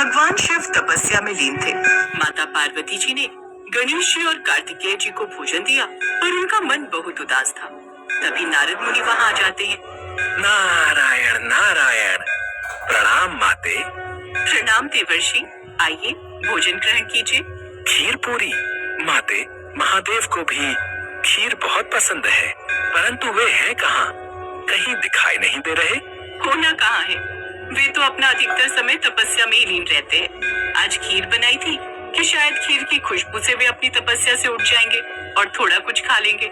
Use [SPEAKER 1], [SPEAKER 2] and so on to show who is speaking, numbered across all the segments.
[SPEAKER 1] भगवान शिव तपस्या में लीन थे।
[SPEAKER 2] माता पार्वती जी ने गणेश जी और कार्तिकेय जी को भोजन दिया पर उनका मन बहुत उदास था। तभी नारद मुनि वहां आ जाते हैं।
[SPEAKER 3] नारायण नारायण, प्रणाम माते।
[SPEAKER 2] प्रणाम देवर्षि, आइए भोजन ग्रहण कीजिए।
[SPEAKER 3] खीर पूरी माते, महादेव को भी खीर बहुत पसंद है, परंतु वे हैं कहाँ? कहीं दिखाई नहीं दे रहे।
[SPEAKER 2] होना कहाँ है, वे तो अपना अधिकतर समय तपस्या में ही लीन रहते हैं। आज खीर बनाई थी कि शायद खीर की खुशबू से वे अपनी तपस्या से उठ जाएंगे और थोड़ा कुछ खा लेंगे।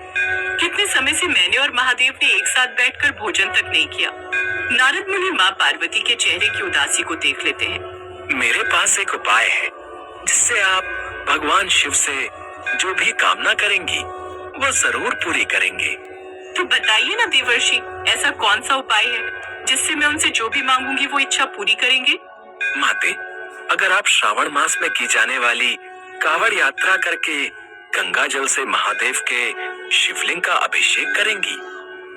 [SPEAKER 2] कितने समय से मैंने और महादेव ने एक साथ बैठकर भोजन तक नहीं किया। नारद मुनि माँ पार्वती के चेहरे की उदासी को देख लेते हैं।
[SPEAKER 3] मेरे पास एक उपाय है जिससे आप भगवान शिव से जो भी कामना करेंगी वो जरूर पूरी करेंगे।
[SPEAKER 2] तो बताइए ना देवर्षि, ऐसा कौन सा उपाय है जिससे मैं उनसे जो भी मांगूंगी वो इच्छा पूरी करेंगे?
[SPEAKER 3] माते, अगर आप श्रावण मास में की जाने वाली कांवड़ यात्रा करके गंगा जल से महादेव के शिवलिंग का अभिषेक करेंगी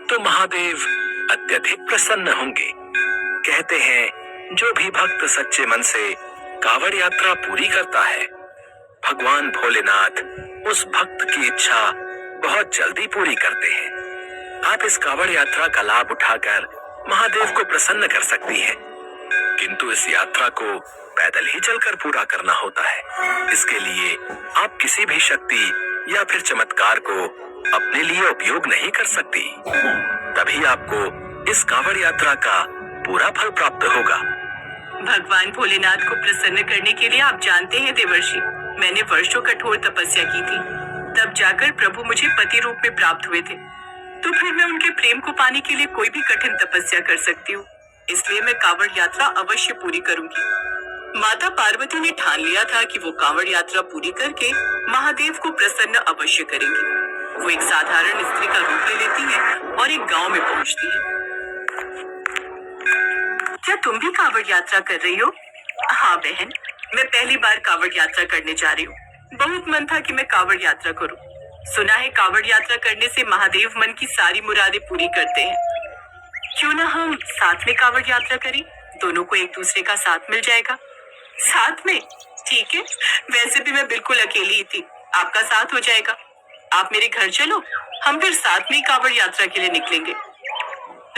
[SPEAKER 3] तो महादेव अत्यधिक प्रसन्न होंगे। कहते हैं जो भी भक्त सच्चे मन से कांवड़ यात्रा पूरी करता है, भगवान भोलेनाथ उस भक्त की इच्छा बहुत जल्दी पूरी करते हैं। आप इस कांवड़ यात्रा का लाभ उठाकर महादेव को प्रसन्न कर सकती हैं, किंतु इस यात्रा को पैदल ही चलकर पूरा करना होता है। इसके लिए आप किसी भी शक्ति या फिर चमत्कार को अपने लिए उपयोग नहीं कर सकती। तभी आपको इस कांवड़ यात्रा का पूरा फल प्राप्त होगा।
[SPEAKER 2] भगवान भोलेनाथ को प्रसन्न करने के लिए आप जानते हैं देवर्षि, मैंने वर्षों कठोर तपस्या की थी, तब जाकर प्रभु मुझे पति रूप में प्राप्त हुए थे। तो फिर मैं उनके प्रेम को पाने के लिए कोई भी कठिन तपस्या कर सकती हूँ। इसलिए मैं कांवड़ यात्रा अवश्य पूरी करूंगी। माता पार्वती ने ठान लिया था कि वो कांवड़ यात्रा पूरी करके महादेव को प्रसन्न अवश्य करेंगी। वो एक साधारण स्त्री का रूप ले लेती है और एक गांव में पहुंचती है। क्या तुम भी कांवड़ यात्रा कर रही हो? हाँ बहन, मैं पहली बार कांवड़ यात्रा करने जा रही हूँ। बहुत मन था कि मैं कांवड़ यात्रा करूँ। सुना है कांवड़ यात्रा करने से महादेव मन की सारी मुरादें पूरी करते हैं। क्यों ना हम साथ में कांवड़ यात्रा करें? दोनों को एक दूसरे का साथ मिल जाएगा। साथ में? ठीक है, वैसे भी मैं बिल्कुल अकेली ही थी, आपका साथ हो जाएगा। आप मेरे घर चलो, हम फिर साथ में ही कांवड़ यात्रा के लिए निकलेंगे।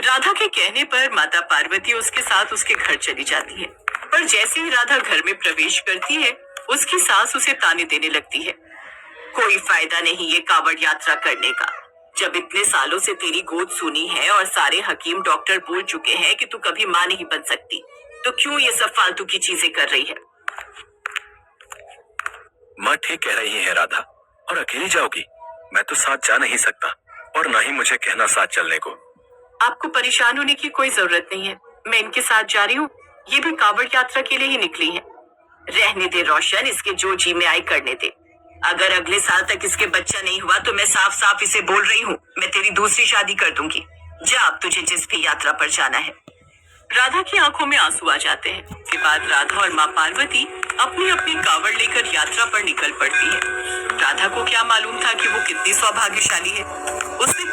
[SPEAKER 2] राधा के कहने पर माता पार्वती उसके साथ उसके घर चली जाती है, पर जैसे ही राधा घर में प्रवेश करती है उसकी सास उसे ताने देने लगती है। कोई फायदा नहीं ये कांवड़ यात्रा करने का। जब इतने सालों से तेरी गोद सुनी है और सारे हकीम डॉक्टर बोल चुके हैं कि तू कभी मां नहीं बन सकती, तो क्यों ये सब फालतू की चीजें कर रही है?
[SPEAKER 3] माँ ठीक कह रही है राधा, और अकेली जाओगी? मैं तो साथ जा नहीं सकता, और ना ही मुझे कहना साथ चलने को।
[SPEAKER 2] आपको परेशान होने की कोई जरूरत नहीं है, मैं इनके साथ जा रही हूँ। ये भी कांवड़ यात्रा के लिए ही निकली है। रहने दे रोशन, इसके जो जी में आई करने दे। अगर अगले साल तक इसके बच्चा नहीं हुआ तो मैं साफ साफ इसे बोल रही हूँ, मैं तेरी दूसरी शादी कर दूंगी। जा अब तुझे जिस भी यात्रा पर जाना है। राधा की आंखों में आंसू आ जाते हैं। इसके बाद राधा और माँ पार्वती अपनी अपनी कांवड़ लेकर यात्रा पर निकल पड़ती है। राधा को क्या मालूम था कि वो कितनी सौभाग्यशाली है। उसने